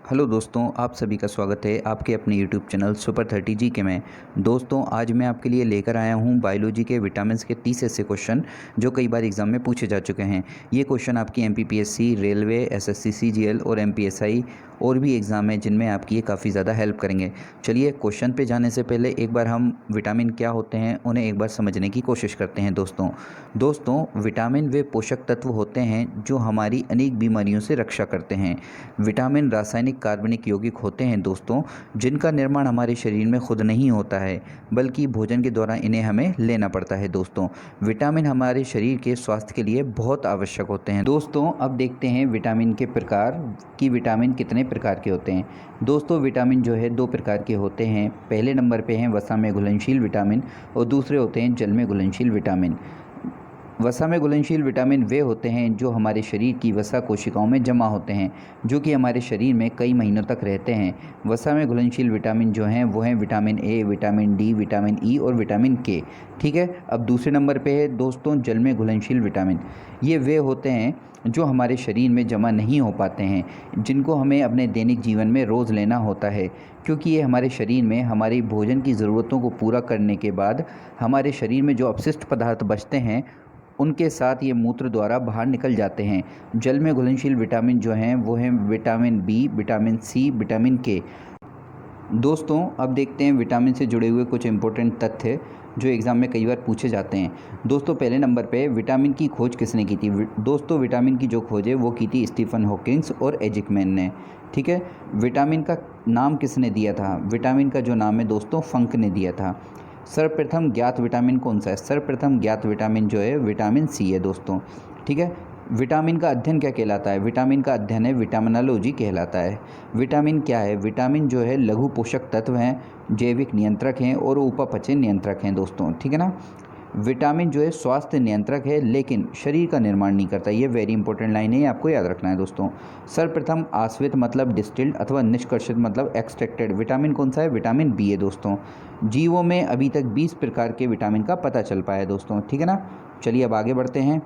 Hello दोस्तों, आप सभी का स्वागत है आपके अपने यूट्यूब चैनल सुपर 30 जी के में। दोस्तों, आज मैं आपके लिए लेकर आया हूं बायोलॉजी के विटामिन्स के 30 ऐसे क्वेश्चन जो कई बार एग्जाम में पूछे जा चुके हैं। ये क्वेश्चन आपकी एमपीपीएससी, रेलवे, एसएससी सीजीएल और एमपीएसआई और भी एग्ज़ाम है जिनमें आपकी ये काफ़ी ज़्यादा हेल्प करेंगे। चलिए, क्वेश्चन पे जाने से पहले एक बार हम विटामिन क्या होते हैं उन्हें एक बार समझने की कोशिश करते हैं। दोस्तों विटामिन वे पोषक तत्व होते हैं जो हमारी अनेक बीमारियों से रक्षा करते हैं। विटामिन रासायनिक कार्बनिक यौगिक होते हैं दोस्तों, जिनका निर्माण हमारे शरीर में खुद नहीं होता है, बल्कि भोजन के दौरान इन्हें हमें लेना पड़ता है। दोस्तों, विटामिन हमारे शरीर के स्वास्थ्य के लिए बहुत आवश्यक होते हैं। दोस्तों, अब देखते हैं विटामिन के प्रकार कि विटामिन कितने प्रकार के होते हैं। दोस्तों, विटामिन जो है दो प्रकार के होते हैं। पहले नंबर पे हैं वसा में घुलनशील विटामिन और दूसरे होते हैं जल में घुलनशील विटामिन। वसा में घुलनशील विटामिन वे होते हैं जो हमारे शरीर की वसा कोशिकाओं में जमा होते हैं, जो कि हमारे शरीर में कई महीनों तक रहते हैं। वसा में घुलनशील विटामिन जो हैं वो हैं vitamin A, vitamin D, vitamin E और विटामिन के। ठीक है, अब दूसरे नंबर पे है दोस्तों जल में घुलनशील विटामिन। ये वे होते हैं जो हमारे शरीर में जमा नहीं हो पाते हैं, जिनको हमें अपने दैनिक जीवन में रोज़ लेना होता है, क्योंकि ये हमारे शरीर में हमारी भोजन की ज़रूरतों को पूरा करने के बाद हमारे शरीर में जो अपशिष्ट पदार्थ बचते हैं उनके साथ ये मूत्र द्वारा बाहर निकल जाते हैं। जल में घुलनशील विटामिन जो हैं वो हैं vitamin B, vitamin C, vitamin K. दोस्तों, अब देखते हैं विटामिन से जुड़े हुए कुछ इंपॉर्टेंट तथ्य जो एग्ज़ाम में कई बार पूछे जाते हैं। दोस्तों, पहले नंबर पे विटामिन की खोज किसने की थी? दोस्तों, विटामिन की जो खोज है वो की थी स्टीफन हॉकिंस और एजिकमैन ने। ठीक है, विटामिन का नाम किसने दिया था? विटामिन का जो नाम है दोस्तों फंक ने दिया था। सर्वप्रथम ज्ञात विटामिन कौन सा है? सर्वप्रथम ज्ञात विटामिन जो है विटामिन सी है दोस्तों। ठीक है, विटामिन का अध्ययन क्या कहलाता है? विटामिन का अध्ययन है विटामिनोलॉजी कहलाता है। विटामिन क्या है? विटामिन जो है लघु पोषक तत्व हैं, जैविक नियंत्रक हैं और उपापचय नियंत्रक हैं दोस्तों। ठीक है ना। विटामिन जो है स्वास्थ्य नियंत्रक है लेकिन शरीर का निर्माण नहीं करता। ये वेरी इंपॉर्टेंट लाइन है, आपको याद रखना है दोस्तों। सर्वप्रथम आश्रित मतलब डिस्टिल्ड अथवा निष्कर्षित मतलब एक्सट्रैक्टेड विटामिन कौन सा है? विटामिन बी है दोस्तों। जीवों में अभी तक 20 प्रकार के विटामिन का पता चल पाया है दोस्तों। ठीक है ना। चलिए अब आगे बढ़ते हैं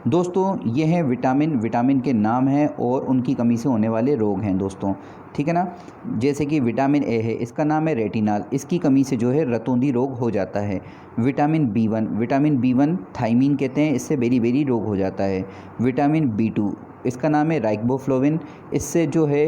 दोस्तों। ये हैं विटामिन के नाम हैं और उनकी कमी से होने वाले रोग हैं दोस्तों। ठीक है ना। जैसे कि विटामिन ए है, इसका नाम है रेटिनॉल, इसकी कमी से जो है रतौंधी रोग हो जाता है। विटामिन बी वन थाइमीन कहते हैं, इससे बेरी रोग हो जाता है। विटामिन बी टू, इसका नाम है राइबोफ्लोविन, इससे जो है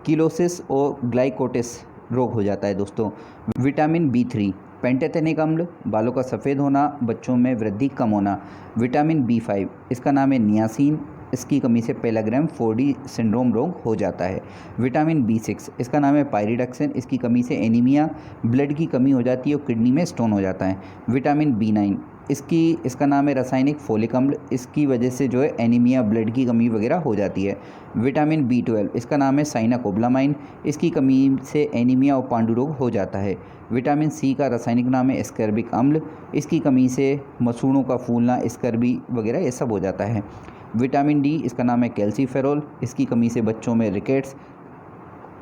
किलोसिस और ग्लाइकोटिस रोग हो जाता है दोस्तों। विटामिन बी थ्री पेंटेथेनिक अम्ल, बालों का सफ़ेद होना, बच्चों में वृद्धि कम होना। विटामिन बी फाइव, इसका नाम है नियासिन, इसकी कमी से पेलाग्राम 4D सिंड्रोम रोग हो जाता है। विटामिन बी सिक्स, इसका नाम है पायरिडक्सिन, इसकी कमी से एनीमिया, ब्लड की कमी हो जाती है और किडनी में स्टोन हो जाता है। विटामिन बी नाइन, इसका नाम है रासायनिक फोलिक अम्ल, इसकी वजह से जो है एनीमिया, ब्लड की कमी वगैरह हो जाती है। विटामिन बी ट्वेल्व, इसका नाम है साइनाकोब्लामाइन, इसकी कमी से एनीमिया और पांडु रोग हो जाता है। विटामिन सी का रासायनिक नाम है एस्कर्बिक अम्ल, इसकी कमी से मसूड़ों का फूलना, स्कर्बी वगैरह ये सब हो जाता है। विटामिन डी, इसका नाम है कैल्सीफेरोल, इसकी कमी से बच्चों में रिकेट्स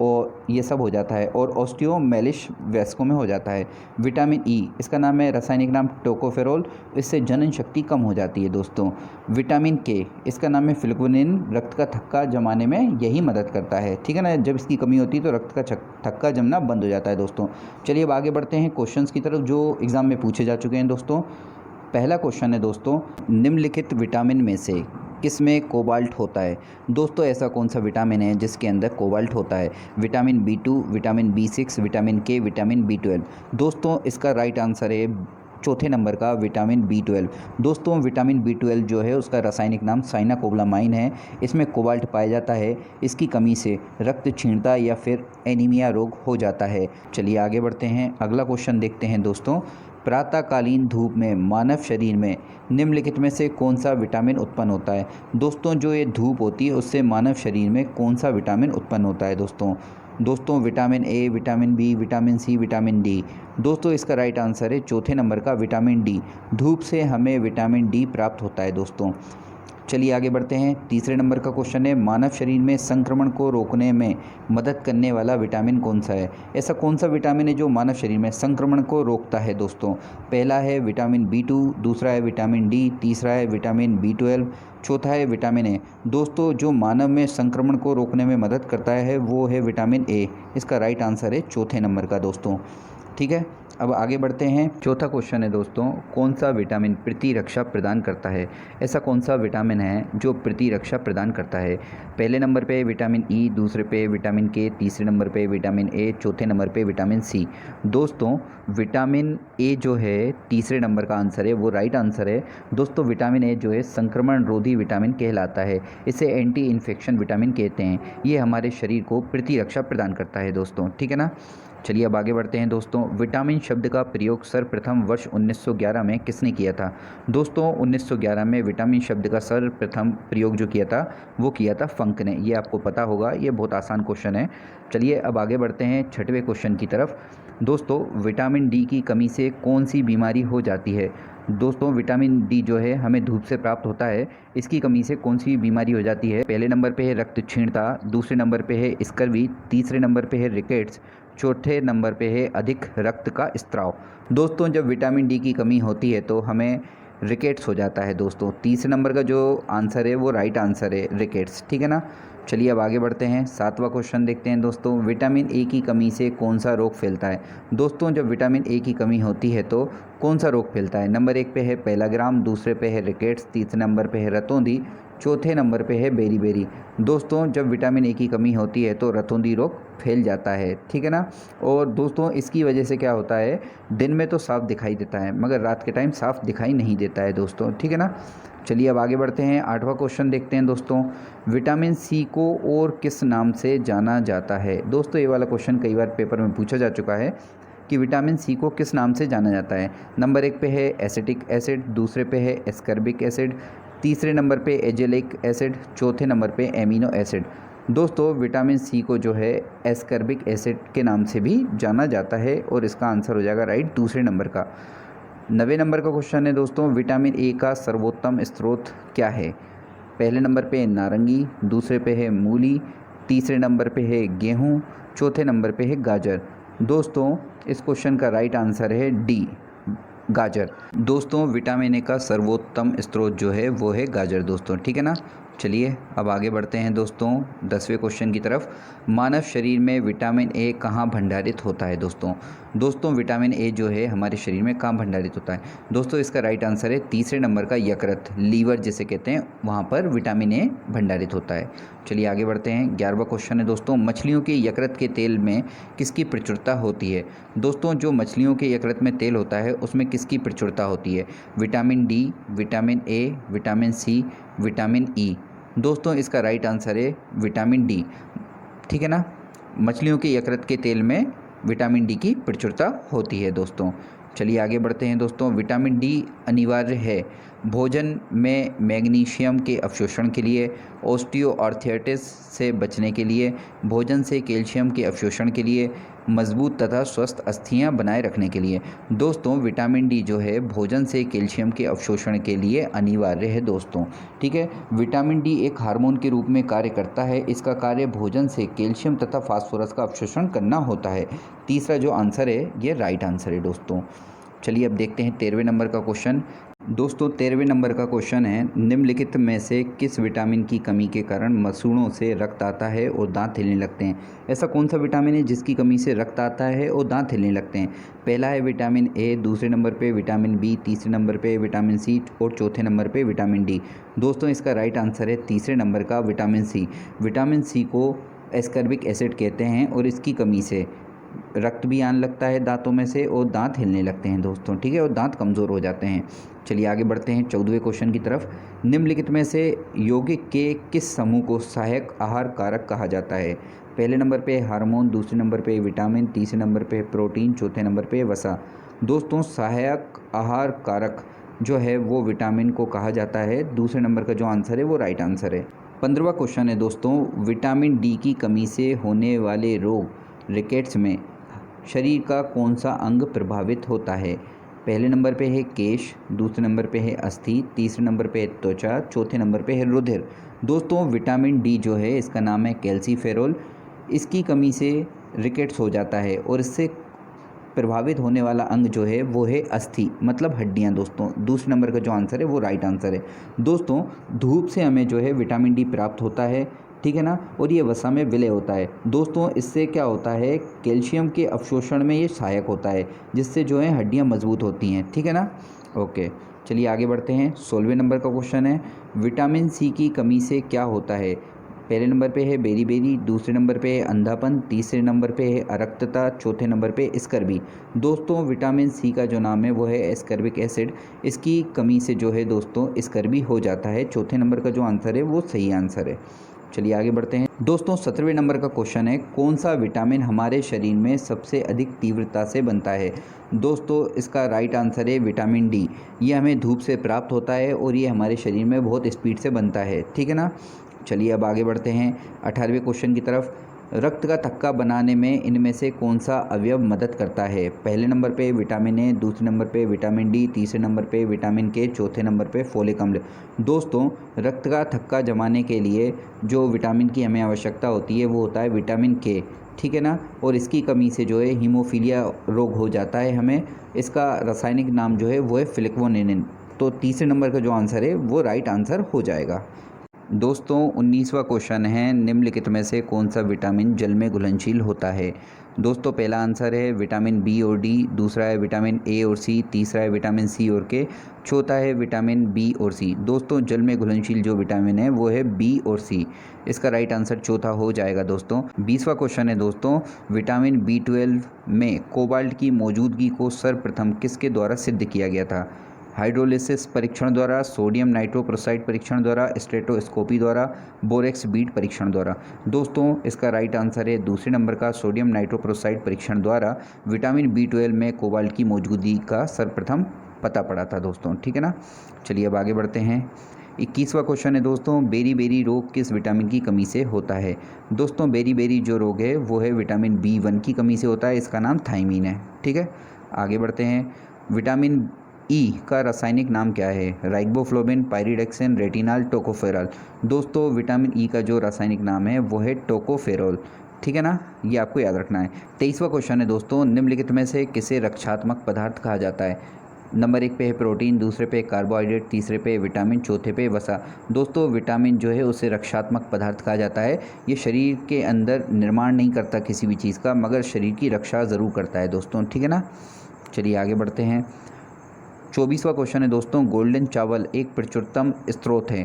और ये सब हो जाता है और ऑस्टियोमेलिश वयस्कों में हो जाता है। विटामिन ई, इसका नाम है रासायनिक नाम टोकोफेरोल, इससे जनन शक्ति कम हो जाती है दोस्तों। विटामिन के, इसका नाम है फिलक्विनिन, रक्त का थक्का जमाने में यही मदद करता है। ठीक है ना। जब इसकी कमी होती है तो रक्त का थक्का जमना बंद हो जाता है दोस्तों। चलिए अब आगे बढ़ते हैं क्वेश्चंस की तरफ जो एग्ज़ाम में पूछे जा चुके हैं दोस्तों। पहला क्वेश्चन है दोस्तों, निम्नलिखित विटामिन में से किसमें कोबाल्ट होता है? दोस्तों, ऐसा कौन सा विटामिन है जिसके अंदर कोबाल्ट होता है? Vitamin B two, vitamin B six, vitamin K, vitamin B twelve. दोस्तों, इसका राइट आंसर है चौथे नंबर का विटामिन बी ट्वेल्व। दोस्तों, विटामिन बी ट्वेल्व जो है उसका रासायनिक नाम साइनाकोब्लामाइन है, इसमें कोबाल्ट पाया जाता है, इसकी कमी से रक्त क्षीणता या फिर एनीमिया रोग हो जाता है। चलिए आगे बढ़ते हैं, अगला क्वेश्चन देखते हैं दोस्तों। प्रातःकालीन धूप में मानव शरीर में निम्नलिखित में से कौन सा विटामिन उत्पन्न होता है? दोस्तों, जो ये धूप होती है उससे मानव शरीर में कौन सा विटामिन उत्पन्न होता है दोस्तों? Vitamin A, vitamin B, vitamin C, vitamin D. दोस्तों, इसका राइट आंसर है चौथे नंबर का विटामिन डी। धूप से हमें विटामिन डी प्राप्त होता है दोस्तों। चलिए आगे बढ़ते हैं। तीसरे नंबर का क्वेश्चन है, मानव शरीर में संक्रमण को रोकने में मदद करने वाला विटामिन कौन सा है? ऐसा कौन सा विटामिन है जो मानव शरीर में संक्रमण को रोकता है दोस्तों? पहला है विटामिन B2, दूसरा है विटामिन D, तीसरा है विटामिन B12, चौथा है विटामिन ए। दोस्तों जो मानव में संक्रमण को रोकने में मदद करता है वो है विटामिन ए। इसका राइट आंसर है चौथे नंबर का दोस्तों। ठीक है, अब आगे बढ़ते हैं। चौथा क्वेश्चन है दोस्तों, कौन सा विटामिन प्रतिरक्षा प्रदान करता है? ऐसा कौन सा विटामिन है जो प्रतिरक्षा प्रदान करता है? पहले नंबर पे विटामिन ई, दूसरे पे विटामिन के, तीसरे नंबर पे विटामिन ए, चौथे नंबर पे विटामिन सी। दोस्तों विटामिन ए जो है तीसरे नंबर का आंसर है, वो राइट आंसर है दोस्तों। विटामिन ए जो है संक्रमण रोधी विटामिन कहलाता है। इसे एंटी इन्फेक्शन विटामिन कहते हैं। ये हमारे शरीर को प्रतिरक्षा प्रदान करता है दोस्तों। ठीक है ना। चलिए अब आगे बढ़ते हैं दोस्तों। विटामिन शब्द का प्रयोग सर्वप्रथम वर्ष 1911 में किसने किया था? दोस्तों 1911 में विटामिन शब्द का सर्वप्रथम प्रयोग जो किया था वो किया था फंक ने। ये आपको पता होगा, ये बहुत आसान क्वेश्चन है। चलिए अब आगे बढ़ते हैं छठवें क्वेश्चन की तरफ। दोस्तों विटामिन डी की कमी से कौन सी बीमारी हो जाती है? दोस्तों विटामिन डी जो है हमें धूप से प्राप्त होता है। इसकी कमी से कौन सी बीमारी हो जाती है? पहले नंबर पे है रक्त क्षीणता, दूसरे नंबर पे है स्कर्वी, तीसरे नंबर पे है रिकेट्स, चौथे नंबर पे है अधिक रक्त का स्त्राव। दोस्तों जब विटामिन डी की कमी होती है तो हमें रिकेट्स हो जाता है दोस्तों। तीसरे नंबर का जो आंसर है वो राइट आंसर है, रिकेट्स। ठीक है ना। चलिए अब आगे बढ़ते हैं। सातवां क्वेश्चन देखते हैं दोस्तों। विटामिन ए की कमी से कौन सा रोग फैलता है? दोस्तों जब विटामिन ए की कमी होती है तो कौन सा रोग फैलता है? नंबर 1 पे है पेलाग्राम, दूसरे पे है रिकेट्स, तीसरे नंबर पे है रतौंधी, चौथे नंबर पे है बेरी। दोस्तों जब विटामिन ए की कमी होती है तो रतौंधी रोग फैल जाता है। ठीक है ना। और दोस्तों इसकी वजह से क्या होता है, दिन में तो साफ दिखाई देता है मगर रात के टाइम साफ दिखाई नहीं देता है दोस्तों। ठीक है ना। चलिए अब आगे बढ़ते हैं। आठवां क्वेश्चन देखते हैं दोस्तों। विटामिन सी को और किस नाम से जाना जाता है? दोस्तों ये वाला क्वेश्चन कई बार पेपर में पूछा जा चुका है कि विटामिन सी को किस नाम से जाना जाता है। नंबर 1 पे है एसिटिक एसिड, दूसरे पे है एस्कर्बिक एसिड, तीसरे नंबर पे एजेलिक एसिड, चौथे नंबर पे एमिनो एसिड। दोस्तों विटामिन सी को जो है एस्कर्बिक एसिड के नाम से भी जाना जाता है और इसका आंसर हो जाएगा राइट दूसरे नंबर का। 9वें नंबर का क्वेश्चन है दोस्तों। विटामिन ए का सर्वोत्तम स्रोत क्या है? पहले नंबर पे नारंगी, दूसरे पे है मूली, तीसरे नंबर पे है गेहूँ, चौथे नंबर पे है गाजर। दोस्तों इस क्वेश्चन का राइट आंसर है डी, गाजर। दोस्तों विटामिन ए का सर्वोत्तम स्रोत जो है वो है गाजर दोस्तों। ठीक है ना। चलिए अब आगे बढ़ते हैं दोस्तों 10वें क्वेश्चन की तरफ। मानव शरीर में विटामिन ए कहाँ भंडारित होता है दोस्तों विटामिन ए जो है हमारे शरीर में कहाँ भंडारित होता है? दोस्तों इसका राइट आंसर है तीसरे नंबर का यकृत, लीवर जिसे कहते हैं, वहाँ पर विटामिन ए भंडारित होता है। चलिए आगे बढ़ते हैं। 11वां क्वेश्चन है दोस्तों। मछलियों के यकृत के तेल में किसकी प्रचुरता होती है? दोस्तों जो मछलियों के यकृत में तेल होता है उसमें किसकी प्रचुरता होती है? Vitamin D, vitamin A, vitamin C, vitamin E. दोस्तों इसका राइट आंसर है विटामिन डी। ठीक है ना। मछलियों के यकृत के तेल में विटामिन डी की प्रचुरता होती है दोस्तों। चलिए आगे बढ़ते हैं दोस्तों। विटामिन डी अनिवार्य है भोजन में मैग्नीशियम के अवशोषण के लिए, ऑस्टियोआर्थराइटिस से बचने के लिए, भोजन से कैल्शियम के अवशोषण के लिए, मजबूत तथा स्वस्थ अस्थियां बनाए रखने के लिए। दोस्तों विटामिन डी जो है भोजन से कैल्शियम के अवशोषण के लिए अनिवार्य है दोस्तों। ठीक है। विटामिन डी एक हार्मोन के रूप में कार्य करता है। इसका कार्य भोजन से कैल्शियम तथा फास्फोरस का अवशोषण करना होता है। तीसरा जो आंसर है ये राइट आंसर है दोस्तों। चलिए अब देखते हैं 13वें नंबर का क्वेश्चन। दोस्तों 13वें नंबर का क्वेश्चन है, निम्नलिखित में से किस विटामिन की कमी के कारण मसूड़ों से रक्त आता है और दांत हिलने लगते हैं? ऐसा कौन सा विटामिन है जिसकी कमी से रक्त आता है और दांत हिलने लगते हैं? पहला है विटामिन ए, दूसरे नंबर पे विटामिन बी, तीसरे नंबर पे विटामिन सी और चौथे नंबर पे विटामिन डी। दोस्तों इसका राइट आंसर है तीसरे नंबर का विटामिन सी। विटामिन सी को एस्कर्बिक एसिड कहते हैं और इसकी कमी से रक्त भी आने लगता है दांतों में से और दांत हिलने लगते हैं दोस्तों। ठीक है। और दांत कमज़ोर हो जाते हैं। चलिए आगे बढ़ते हैं 14वें क्वेश्चन की तरफ। निम्नलिखित में से यौगिक के किस समूह को सहायक आहार कारक कहा जाता है? पहले नंबर पे हार्मोन, दूसरे नंबर पे विटामिन, तीसरे नंबर पे प्रोटीन, चौथे नंबर पे वसा। दोस्तों सहायक आहार कारक जो है वो विटामिन को कहा जाता है। दूसरे नंबर का जो आंसर है वो राइट आंसर है। 15वां क्वेश्चन है दोस्तों। विटामिन डी की कमी से होने वाले रोग रिकेट्स में शरीर का कौन सा अंग प्रभावित होता है? पहले नंबर पे है केश, दूसरे नंबर पे है अस्थि, तीसरे नंबर पे है त्वचा, चौथे नंबर पे है रुधिर। दोस्तों विटामिन डी जो है इसका नाम है कैल्सीफेरोल। इसकी कमी से रिकेट्स हो जाता है और इससे प्रभावित होने वाला अंग जो है वो है अस्थि, मतलब हड्डियां। दोस्तों दूसरे नंबर का जो आंसर है वो राइट आंसर है। दोस्तों धूप से हमें जो है विटामिन डी प्राप्त होता है, ठीक है ना, और ये वसा में विलय होता है। दोस्तों इससे क्या होता है, कैल्शियम के अवशोषण में ये सहायक होता है, जिससे जो है हड्डियाँ मजबूत होती हैं, ठीक है ना। ओके, चलिए आगे बढ़ते हैं। 16वें नंबर का क्वेश्चन है, विटामिन सी की कमी से क्या होता है। पहले नंबर पे है बेरी, दूसरे नंबर पे है अंधापन, तीसरे नंबर पे है अरक्तता, चौथे नंबर पे स्कर्वी। दोस्तों विटामिन सी का जो नाम है वो है एस्कर्बिक एसिड। इसकी कमी से जो है दोस्तों स्कर्वी हो जाता है। चौथे नंबर का जो आंसर है वो सही आंसर है। चलिए आगे बढ़ते हैं। दोस्तों 17वें नंबर का क्वेश्चन है, कौन सा विटामिन हमारे शरीर में सबसे अधिक तीव्रता से बनता है। दोस्तों इसका राइट आंसर है विटामिन डी। ये हमें धूप से प्राप्त होता है और ये हमारे शरीर में बहुत स्पीड से बनता है, ठीक है ना। चलिए अब आगे बढ़ते हैं 18वें क्वेश्चन की तरफ। रक्त का थक्का बनाने में इनमें से कौन सा अवयव मदद करता है। पहले नंबर पे विटामिन ए, दूसरे नंबर पे विटामिन डी, तीसरे नंबर पे विटामिन के, चौथे नंबर पे फोलिक अम्ल। दोस्तों रक्त का थक्का जमाने के लिए जो विटामिन की हमें आवश्यकता होती है वो होता है विटामिन के, ठीक है ना, और इसकी कमी से जो है हीमोफीलिया रोग हो जाता है हमें। इसका रासायनिक नाम जो है वो है फ्लेवोनोनिन। तो तीसरे नंबर का जो आंसर है वो राइट आंसर हो जाएगा। दोस्तों 19वां क्वेश्चन है, निम्नलिखित में से कौन सा विटामिन जल में घुलनशील होता है। दोस्तों पहला आंसर है विटामिन बी और डी, दूसरा है विटामिन ए और सी, तीसरा है विटामिन सी और के, चौथा है विटामिन बी और सी। दोस्तों जल में घुलनशील जो विटामिन है वो है बी और सी। इसका राइट आंसर चौथा हो जाएगा। दोस्तों 20वां क्वेश्चन है दोस्तों, विटामिन B12 में कोबाल्ट की मौजूदगी को सर्वप्रथम किसके द्वारा सिद्ध किया गया था। हाइड्रोलिसिस परीक्षण द्वारा, सोडियम नाइट्रोक्लोराइड परीक्षण द्वारा, स्टेटोस्कोपी द्वारा, बोरेक्स बीट परीक्षण द्वारा। दोस्तों इसका राइट आंसर है दूसरे नंबर का सोडियम नाइट्रोक्लोराइड परीक्षण द्वारा विटामिन B12 में कोबाल्ट की मौजूदगी का सर्वप्रथम पता पड़ा था दोस्तों, ठीक है ना। चलिए अब आगे बढ़ते हैं। 21वां क्वेश्चन है दोस्तों, बेरी रोग किस विटामिन की कमी से होता है। दोस्तों बेरी जो रोग है वो है विटामिन B1 की कमी से होता है। इसका नाम थायमीन है, ठीक है। आगे बढ़ते हैं। विटामिन ई का रासायनिक नाम क्या है। Riboflavin, pyridoxine, retinol, tocopherol. दोस्तों विटामिन ई का जो रासायनिक नाम है वो है टोकोफेरॉल, ठीक है ना, ये आपको याद रखना है। 23वां क्वेश्चन है दोस्तों, निम्नलिखित में से किसे रक्षात्मक पदार्थ कहा जाता है। नंबर 1 पे है प्रोटीन, दूसरे पे कार्बोहाइड्रेट, तीसरे पे विटामिन, चौथे पे वसा। दोस्तों विटामिन जो है उसे रक्षात्मक पदार्थ कहा जाता है। ये शरीर के अंदर निर्माण नहीं करता किसी भी चीज़ का, मगर शरीर की रक्षा ज़रूर करता है दोस्तों, ठीक है ना। चलिए आगे बढ़ते हैं। 24वां क्वेश्चन है दोस्तों, गोल्डन चावल एक प्रचुरतम स्रोत है।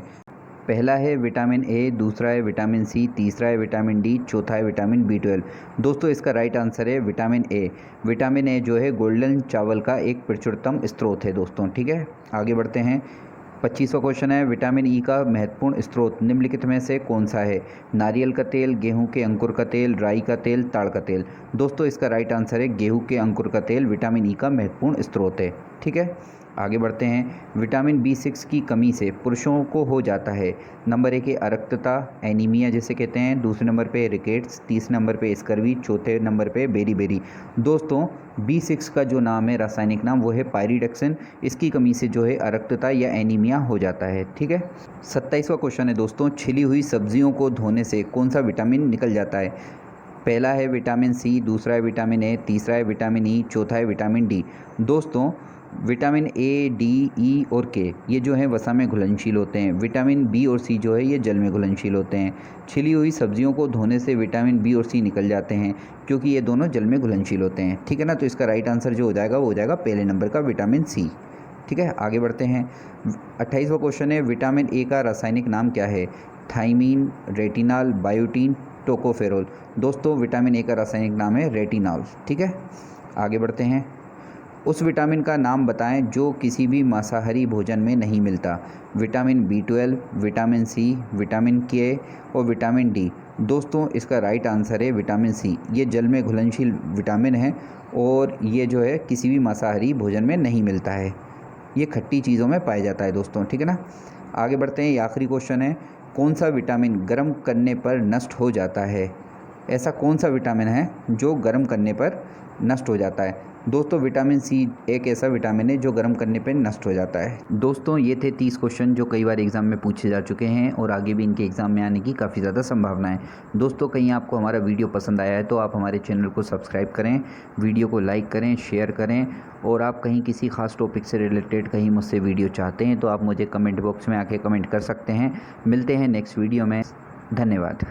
पहला है विटामिन ए, दूसरा है विटामिन सी, तीसरा है विटामिन डी, चौथा है विटामिन B12। दोस्तों इसका राइट आंसर है विटामिन ए। विटामिन ए जो है गोल्डन चावल का एक प्रचुरतम स्रोत है दोस्तों, ठीक है। आगे बढ़ते हैं। 25वां क्वेश्चन है, विटामिन ई का महत्वपूर्ण स्रोत निम्नलिखित में से कौन सा है। नारियल का तेल, गेहूं के अंकुर का तेल, राई का तेल, ताड़ का तेल। दोस्तों इसका राइट आंसर है गेहूं के अंकुर का तेल विटामिन ई का महत्वपूर्ण स्रोत है, ठीक है। आगे बढ़ते हैं। विटामिन B6 की कमी से पुरुषों को हो जाता है। नंबर 1 है अरक्तता, एनीमिया जिसे कहते हैं, दूसरे नंबर पे रिकेट्स, तीसरे नंबर पे स्कर्वी, चौथे नंबर पे बेरी। दोस्तों B6 का जो नाम है, रासायनिक नाम, वो है पायरिडक्सिन। इसकी कमी से जो है अरक्तता या एनीमिया हो जाता है, ठीक है। 27वां क्वेश्चन है दोस्तों, छिली हुई सब्जियों को धोने से कौन सा विटामिन निकल जाता है। पहला है विटामिन सी, दूसरा है विटामिन ए, तीसरा है विटामिन ई, चौथा है विटामिन डी। दोस्तों विटामिन ए, डी, ई और के ये जो है वसा में घुलनशील होते हैं। विटामिन बी और सी जो है ये जल में घुलनशील होते हैं। छिली हुई सब्जियों को धोने से विटामिन बी और सी निकल जाते हैं, क्योंकि ये दोनों जल में घुलनशील होते हैं, ठीक है ना। तो इसका राइट आंसर जो हो जाएगा वो हो जाएगा पहले नंबर का विटामिन सी, ठीक है। आगे बढ़ते हैं। 28वां क्वेश्चन है, विटामिन ए का रासायनिक नाम क्या है। Thiamine, retinol, biotin, tocopherol. दोस्तों विटामिन ए का रासायनिक नाम है रेटिनॉल, ठीक है। आगे बढ़ते हैं। उस विटामिन का नाम बताएं जो किसी भी मांसाहारी भोजन में नहीं मिलता। Vitamin B12, vitamin C, vitamin के और विटामिन डी। दोस्तों इसका राइट आंसर है विटामिन सी। ये जल में घुलनशील विटामिन है और ये जो है किसी भी मांसाहारी भोजन में नहीं मिलता है, ये खट्टी चीज़ों में पाया जाता है दोस्तों, ठीक है ना। आगे बढ़ते हैं। ये आखिरी क्वेश्चन है, कौन सा विटामिन गर्म करने पर नष्ट हो जाता है। ऐसा कौन सा विटामिन है जो गर्म करने पर नष्ट हो जाता है? दोस्तों विटामिन सी एक ऐसा विटामिन है जो गर्म करने पर नष्ट हो जाता है। दोस्तों ये थे 30 क्वेश्चन जो कई बार एग्ज़ाम में पूछे जा चुके हैं और आगे भी इनके एग्ज़ाम में आने की काफ़ी ज़्यादा संभावना है। दोस्तों कहीं आपको हमारा वीडियो पसंद आया है तो आप हमारे चैनल को सब्सक्राइब करें, वीडियो को लाइक करें, शेयर करें और आप कहीं किसी ख़ास टॉपिक से रिलेटेड कहीं मुझसे वीडियो चाहते हैं तो आप मुझे कमेंट बॉक्स में आके कमेंट कर सकते हैं। मिलते हैं नेक्स्ट वीडियो में। धन्यवाद।